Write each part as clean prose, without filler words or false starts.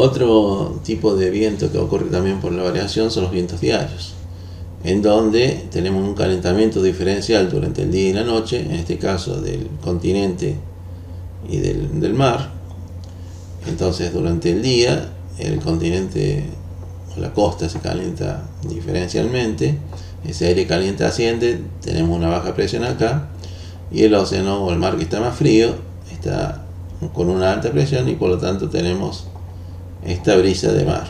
Otro tipo de viento que ocurre también por la variación son los vientos diarios, en donde tenemos un calentamiento diferencial durante el día y la noche, en este caso del continente y del mar. Entonces durante el día el continente o la costa se calienta diferencialmente, ese aire caliente asciende, tenemos una baja presión acá, y el océano o el mar, que está más frío, está con una alta presión, y por lo tanto tenemos esta brisa de mar,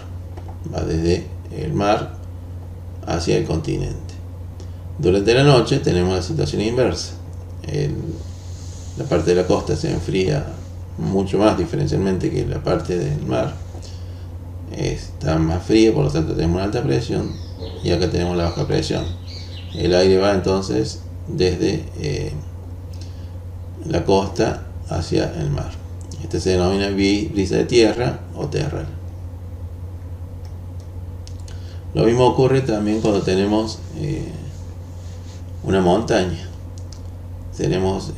va desde el mar hacia el continente. Durante la noche tenemos la situación inversa, la parte de la costa se enfría mucho más diferencialmente que la parte del mar, está más fría, por lo tanto tenemos una alta presión, y acá tenemos la baja presión. El aire va entonces desde la costa hacia el mar. Este se denomina brisa de tierra o terral. Lo mismo ocurre también cuando tenemos una montaña. Tenemos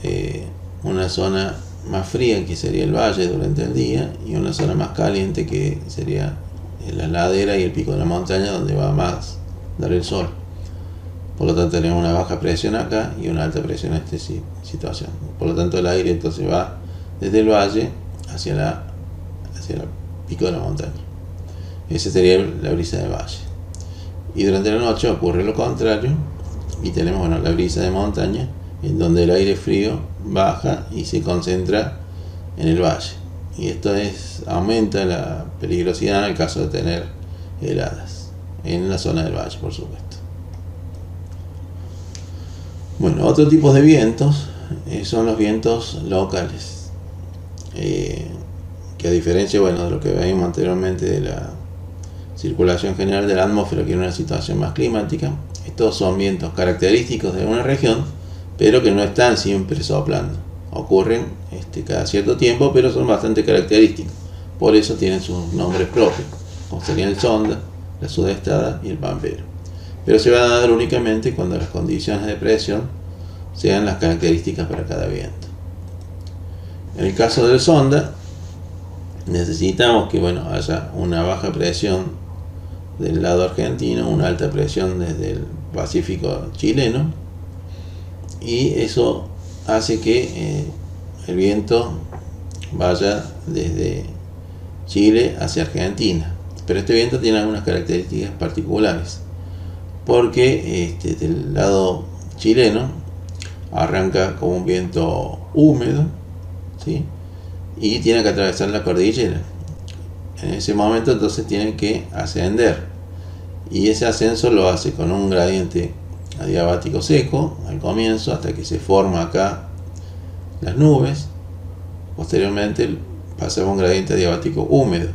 una zona más fría, que sería el valle durante el día, y una zona más caliente, que sería la ladera y el pico de la montaña, donde va más dar el sol. Por lo tanto tenemos una baja presión acá y una alta presión en esta situación. Por lo tanto el aire entonces va desde el valle hacia el pico de la montaña. Esa sería la brisa de valle. Y durante la noche ocurre lo contrario, y tenemos la brisa de montaña, en donde el aire frío baja y se concentra en el valle. Y esto aumenta la peligrosidad en el caso de tener heladas en la zona del valle, por supuesto. Bueno, otro tipo de vientos son los vientos locales, que a diferencia de lo que veíamos anteriormente de la circulación general de la atmósfera, que era una situación más climática, estos son vientos característicos de una región, pero que no están siempre soplando. Ocurren cada cierto tiempo, pero son bastante característicos. Por eso tienen sus nombres propios, como serían el sonda, la sudestada y el pampero. Pero se van a dar únicamente cuando las condiciones de presión sean las características para cada viento. En el caso del sonda, necesitamos que haya una baja presión del lado argentino, una alta presión desde el Pacífico chileno, y eso hace que el viento vaya desde Chile hacia Argentina. Pero este viento tiene algunas características particulares, porque del lado chileno arranca como un viento húmedo, ¿sí? Y tiene que atravesar la cordillera. En ese momento entonces tiene que ascender, y ese ascenso lo hace con un gradiente adiabático seco al comienzo, hasta que se forma acá las nubes. Posteriormente pasa a un gradiente adiabático húmedo,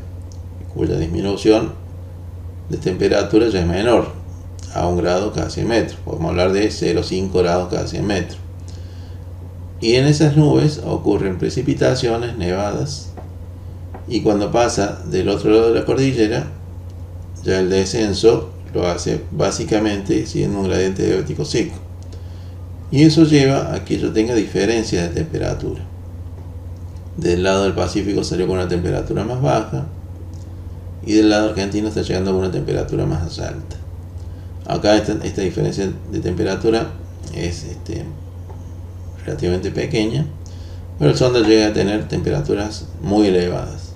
cuya disminución de temperatura ya es menor, a 1 grado cada 100 metros. Podemos hablar de 0,5 grados cada 100 metros. Y en esas nubes ocurren precipitaciones, nevadas, y cuando pasa del otro lado de la cordillera, ya el descenso lo hace básicamente siguiendo un gradiente adiabático seco. Y eso lleva a que yo tenga diferencias de temperatura. Del lado del Pacífico salió con una temperatura más baja, y del lado argentino está llegando con una temperatura más alta. Acá esta diferencia de temperatura es relativamente pequeña, pero el sonda llega a tener temperaturas muy elevadas.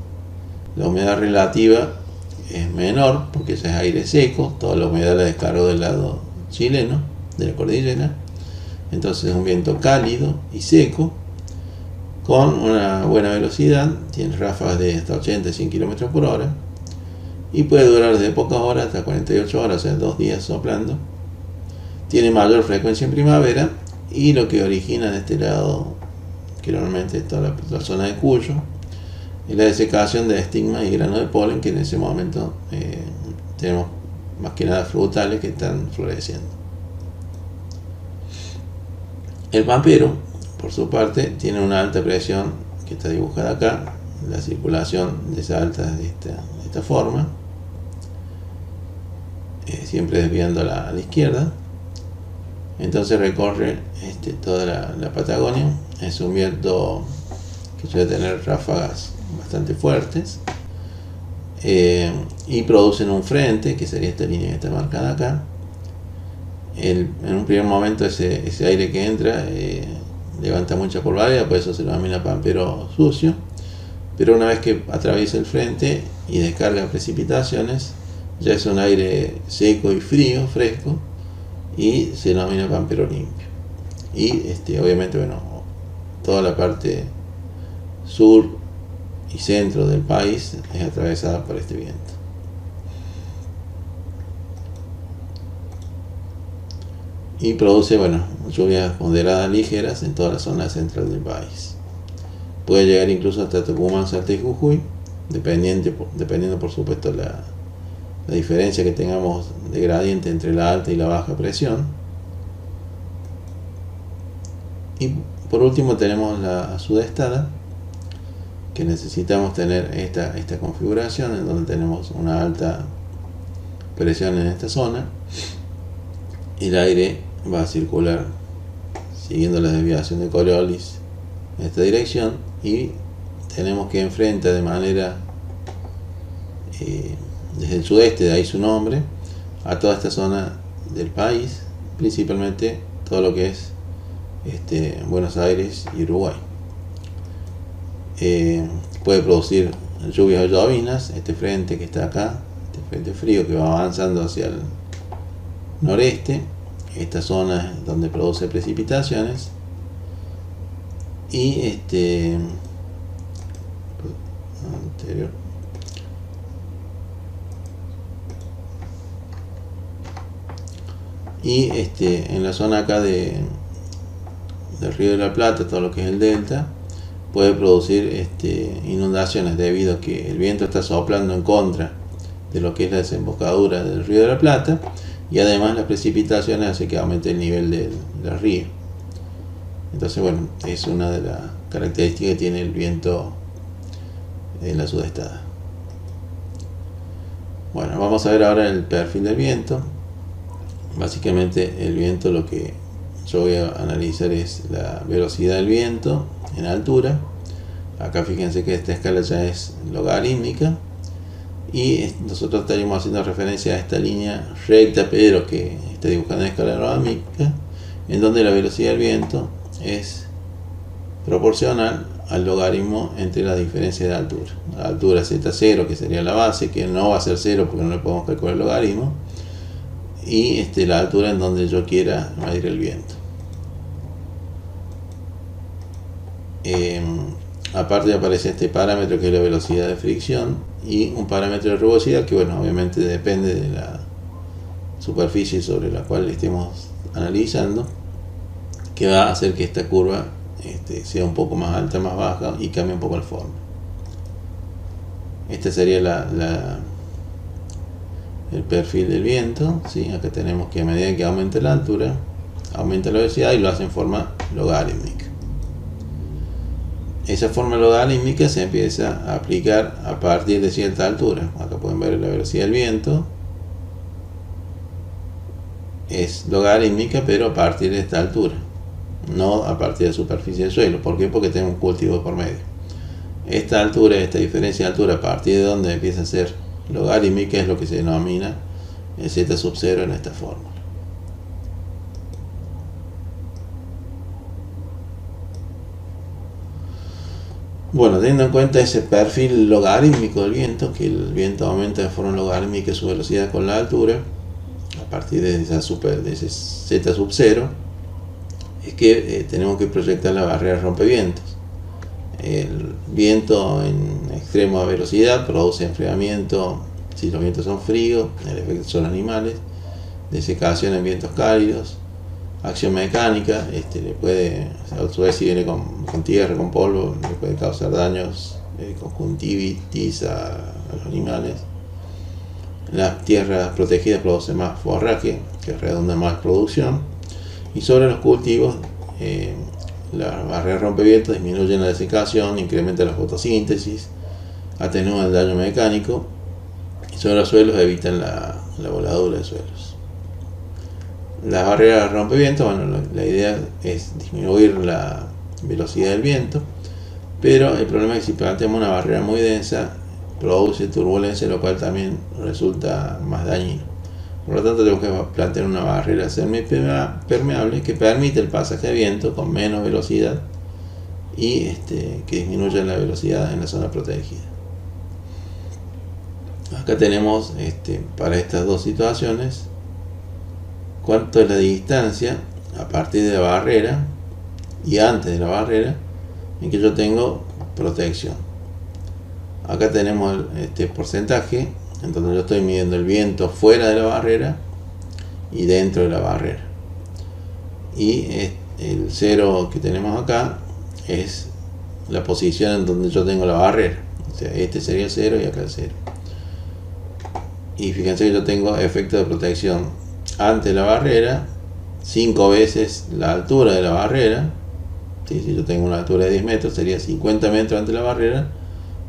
La humedad relativa es menor, porque ya es aire seco, toda la humedad la descargó del lado chileno, de la cordillera. Entonces es un viento cálido y seco, con una buena velocidad, tiene ráfagas de hasta 80 y 100 km por hora, y puede durar desde pocas horas hasta 48 horas, o sea, 2 días soplando. Tiene mayor frecuencia en primavera, y lo que origina de este lado, que normalmente es toda la zona de Cuyo, es la desecación de estigmas y granos de polen, que en ese momento tenemos más que nada frutales que están floreciendo. El pampero, por su parte, tiene una alta presión, que está dibujada acá. La circulación de esa alta de esta forma, siempre desviando a la izquierda. Entonces recorre toda la Patagonia. Es un viento que suele tener ráfagas bastante fuertes, y producen un frente, que sería esta línea que está marcada acá. En un primer momento ese aire que entra levanta mucha polvareda, por eso se lo denomina pampero sucio, pero una vez que atraviesa el frente y descarga precipitaciones, ya es un aire seco y frío, fresco, y se denomina pampero limpio. Y obviamente, bueno, toda la parte sur y centro del país es atravesada por este viento. Y produce, bueno, lluvias moderadas ligeras en toda la zona central del país. Puede llegar incluso hasta Tucumán, Salta y Jujuy, dependiendo por supuesto la diferencia que tengamos de gradiente entre la alta y la baja presión. Y por último tenemos la sudestada, que necesitamos tener esta configuración en donde tenemos una alta presión en esta zona y el aire va a circular siguiendo la desviación de Coriolis en esta dirección, y tenemos que enfrentar de manera desde el sudeste, de ahí su nombre, a toda esta zona del país, principalmente todo lo que es Buenos Aires y Uruguay. Puede producir lluvias o llovinas, este frente que está acá, este frente frío que va avanzando hacia el noreste, esta zona donde produce precipitaciones, y anterior. Y en la zona acá del Río de la Plata, todo lo que es el delta, puede producir inundaciones debido a que el viento está soplando en contra de lo que es la desembocadura del Río de la Plata, y además las precipitaciones hacen que aumente el nivel del río. Entonces, bueno, es una de las características que tiene el viento en la sudestada. Bueno, vamos a ver ahora el perfil del viento. Básicamente el viento, lo que yo voy a analizar es la velocidad del viento en altura. Acá fíjense que esta escala ya es logarítmica, y nosotros estaríamos haciendo referencia a esta línea recta pero que está dibujada en escala logarítmica, en donde la velocidad del viento es proporcional al logaritmo entre la diferencia de altura. La altura z0, que sería la base, que no va a ser 0 porque no le podemos calcular el logaritmo, y la altura en donde yo quiera medir el viento. Aparte aparece este parámetro que es la velocidad de fricción, y un parámetro de rugosidad que, bueno, obviamente depende de la superficie sobre la cual estemos analizando, que va a hacer que esta curva sea un poco más alta, más baja, y cambie un poco la forma. Esta sería el perfil del viento, ¿sí? Acá tenemos que a medida que aumenta la altura, aumenta la velocidad, y lo hace en forma logarítmica. Esa forma logarítmica se empieza a aplicar a partir de cierta altura. Acá pueden ver la velocidad del viento. Es logarítmica, pero a partir de esta altura, no a partir de la superficie del suelo. ¿Por qué? Porque tenemos un cultivo por medio. Esta altura, esta diferencia de altura, a partir de donde empieza a ser logarítmica, es lo que se denomina el z sub 0 en esta fórmula. Bueno, teniendo en cuenta ese perfil logarítmico del viento, que el viento aumenta de forma logarítmica su velocidad con la altura, a partir de ese z sub 0, es que tenemos que proyectar la barrera rompevientos. El viento en extremo de velocidad produce enfriamiento si los vientos son fríos, el efecto son animales, desecación en vientos cálidos, acción mecánica, le puede, a su vez, si viene con tierra, con polvo, le puede causar daños, conjuntivitis a los animales. Las tierras protegidas producen más forraje, que redunda más producción, y sobre los cultivos, las barreras rompevientos disminuyen la desecación, incrementan la fotosíntesis, atenúan el daño mecánico, y sobre los suelos evitan la voladura de suelos. Las barreras rompevientos, bueno, la idea es disminuir la velocidad del viento, pero el problema es que si planteamos una barrera muy densa, produce turbulencia, lo cual también resulta más dañino. Por lo tanto, tenemos que plantear una barrera semipermeable que permite el pasaje de viento con menos velocidad y que disminuya la velocidad en la zona protegida. Acá tenemos para estas dos situaciones cuánto es la distancia a partir de la barrera y antes de la barrera en que yo tengo protección. Acá tenemos este porcentaje en donde yo estoy midiendo el viento fuera de la barrera y dentro de la barrera, y el cero que tenemos acá es la posición en donde yo tengo la barrera, o sea, este sería el 0 y acá el 0. Y fíjense que yo tengo efecto de protección ante la barrera 5 veces la altura de la barrera. ¿Sí? Si yo tengo una altura de 10 metros, sería 50 metros ante la barrera,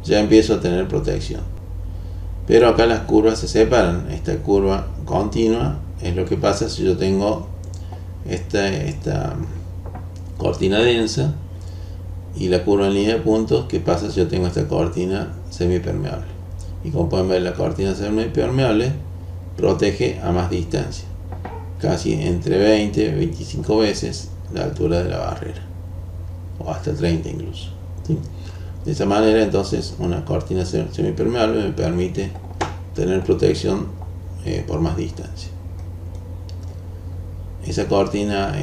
ya empiezo a tener protección. Pero acá las curvas se separan. Esta curva continua es lo que pasa si yo tengo esta cortina densa, y la curva en línea de puntos, ¿qué pasa si yo tengo esta cortina semipermeable? Y como pueden ver, la cortina semipermeable protege a más distancia, casi entre 20 y 25 veces la altura de la barrera, o hasta 30 incluso. ¿Sí? De esa manera, entonces, una cortina semipermeable me permite tener protección por más distancia. Esa cortina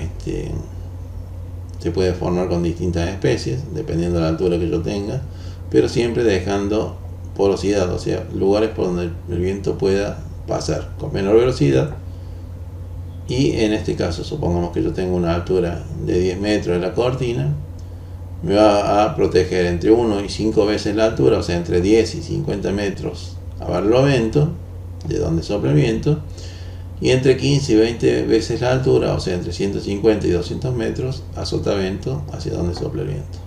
se puede formar con distintas especies, dependiendo de la altura que yo tenga, pero siempre dejando porosidad, o sea, lugares por donde el viento pueda pasar con menor velocidad. Y en este caso, supongamos que yo tengo una altura de 10 metros de la cortina, me va a proteger entre 1 y 5 veces la altura, o sea, entre 10 y 50 metros a barlovento, de donde sopla el viento, y entre 15 y 20 veces la altura, o sea, entre 150 y 200 metros a sotavento, hacia donde sopla el viento.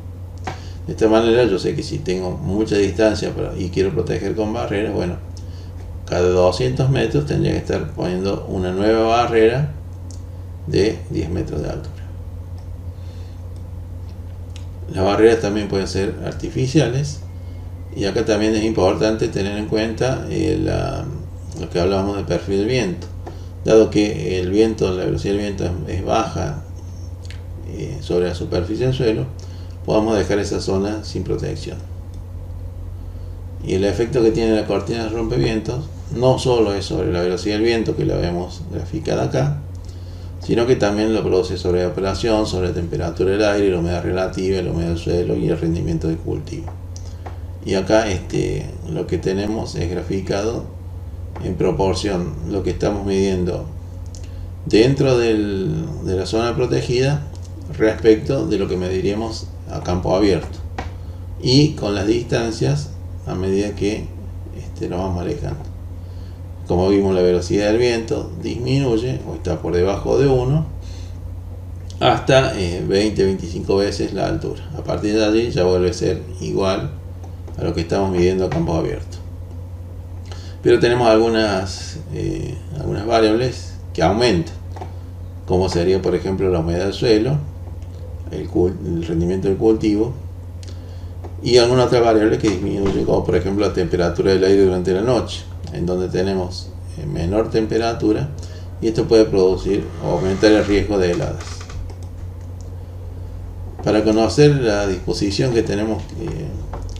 De esta manera, yo sé que si tengo mucha distancia y quiero proteger con barreras, bueno, cada 200 metros tendría que estar poniendo una nueva barrera de 10 metros de altura. Las barreras también pueden ser artificiales, y acá también es importante tener en cuenta lo que hablábamos del perfil del viento. Dado que el viento, la velocidad del viento es baja sobre la superficie del suelo, podemos dejar esa zona sin protección. Y el efecto que tiene la cortina de rompevientos no solo es sobre la velocidad del viento, que la vemos graficada acá, sino que también lo produce sobre la operación, sobre la temperatura del aire, la humedad relativa, la humedad del suelo y el rendimiento del cultivo. Y acá lo que tenemos es graficado en proporción lo que estamos midiendo dentro de la zona protegida respecto de lo que mediríamos a campo abierto, y con las distancias a medida que lo vamos alejando. Como vimos, la velocidad del viento disminuye o está por debajo de 1 hasta 20-25 veces la altura. A partir de allí ya vuelve a ser igual a lo que estamos midiendo a campo abierto. Pero tenemos algunas variables que aumentan, como sería, por ejemplo, la humedad del suelo, el rendimiento del cultivo, y alguna otra variable que disminuye, como por ejemplo la temperatura del aire durante la noche, en donde tenemos menor temperatura, y esto puede producir o aumentar el riesgo de heladas. Para conocer la disposición que tenemos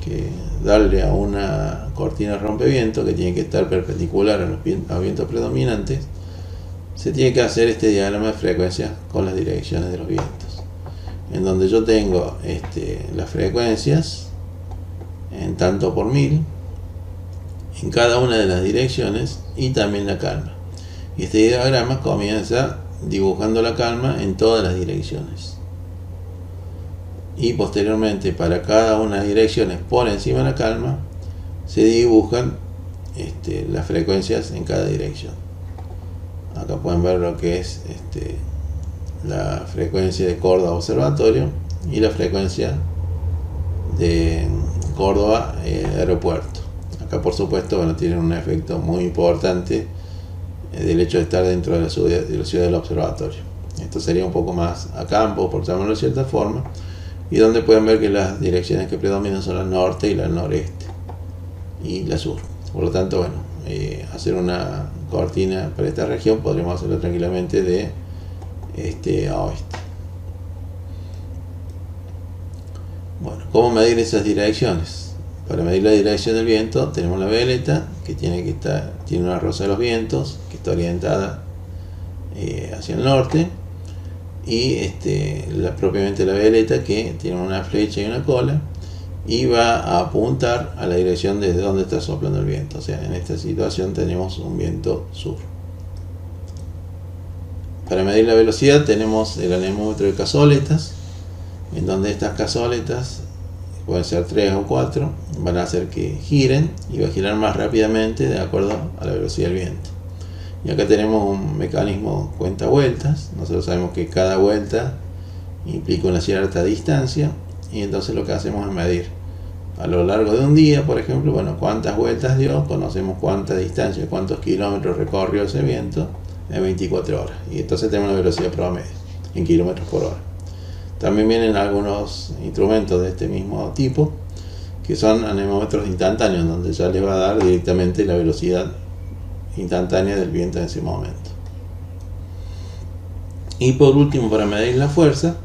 que darle a una cortina rompeviento, que tiene que estar perpendicular a los vientos predominantes, se tiene que hacer este diagrama de frecuencias con las direcciones de los vientos, en donde yo tengo las frecuencias en tanto por mil en cada una de las direcciones, y también la calma. Y este diagrama comienza dibujando la calma en todas las direcciones, y posteriormente, para cada una de las direcciones por encima de la calma, se dibujan las frecuencias en cada dirección. Acá pueden ver lo que es la frecuencia de Córdoba Observatorio y la frecuencia de Córdoba Aeropuerto. Acá, por supuesto, tienen un efecto muy importante del hecho de estar dentro de la ciudad del observatorio. Esto sería un poco más a campo, por llamarlo de cierta forma, y donde pueden ver que las direcciones que predominan son la norte y la noreste. y la sur. Por lo tanto, bueno, hacer una cortina para esta región podríamos hacerlo tranquilamente de este a oeste. Bueno, ¿cómo medir esas direcciones? Para medir la dirección del viento tenemos la veleta, que tiene una rosa de los vientos, que está orientada hacia el norte, y propiamente la veleta, que tiene una flecha y una cola, y va a apuntar a la dirección desde donde está soplando el viento. O sea, en esta situación tenemos un viento sur. Para medir la velocidad tenemos el anemómetro de cazoletas, en donde estas cazoletas, pueden ser 3 o 4, van a hacer que giren, y va a girar más rápidamente de acuerdo a la velocidad del viento. Y acá tenemos un mecanismo cuenta vueltas. Nosotros sabemos que cada vuelta implica una cierta distancia, y entonces lo que hacemos es medir a lo largo de un día, por ejemplo, bueno, cuántas vueltas dio, conocemos cuánta distancia, cuántos kilómetros recorrió ese viento en 24 horas, y entonces tenemos una velocidad promedio en kilómetros por hora. También vienen algunos instrumentos de este mismo tipo, que son anemómetros instantáneos, donde ya les va a dar directamente la velocidad instantánea del viento en ese momento. Y por último, para medir la fuerza,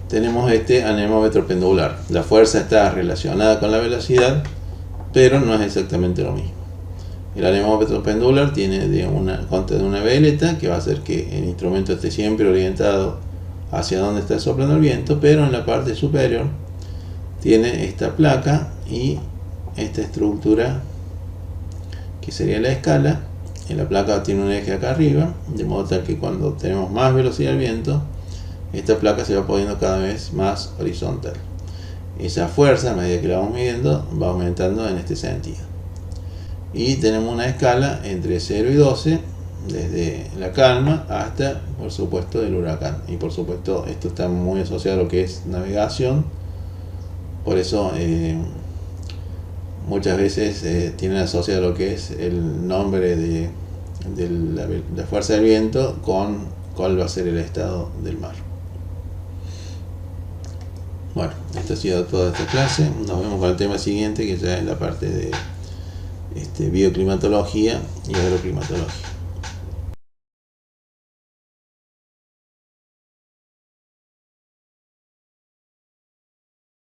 tenemos este anemómetro pendular. La fuerza está relacionada con la velocidad, pero no es exactamente lo mismo. El anemómetro pendular consta de una veleta, que va a hacer que el instrumento esté siempre orientado hacia donde está soplando el viento, pero en la parte superior tiene esta placa y esta estructura que sería la escala. En la placa tiene un eje acá arriba, de modo tal que cuando tenemos más velocidad del viento, esta placa se va poniendo cada vez más horizontal. Esa fuerza, a medida que la vamos midiendo, va aumentando en este sentido. Y tenemos una escala entre 0 y 12, desde la calma hasta, por supuesto, el huracán. Y por supuesto, esto está muy asociado a lo que es navegación. Por eso muchas veces tienen asociado lo que es el nombre de la fuerza del viento con cuál va a ser el estado del mar. Bueno, esto ha sido toda esta clase. Nos vemos con el tema siguiente, que ya es la parte de bioclimatología y agroclimatología.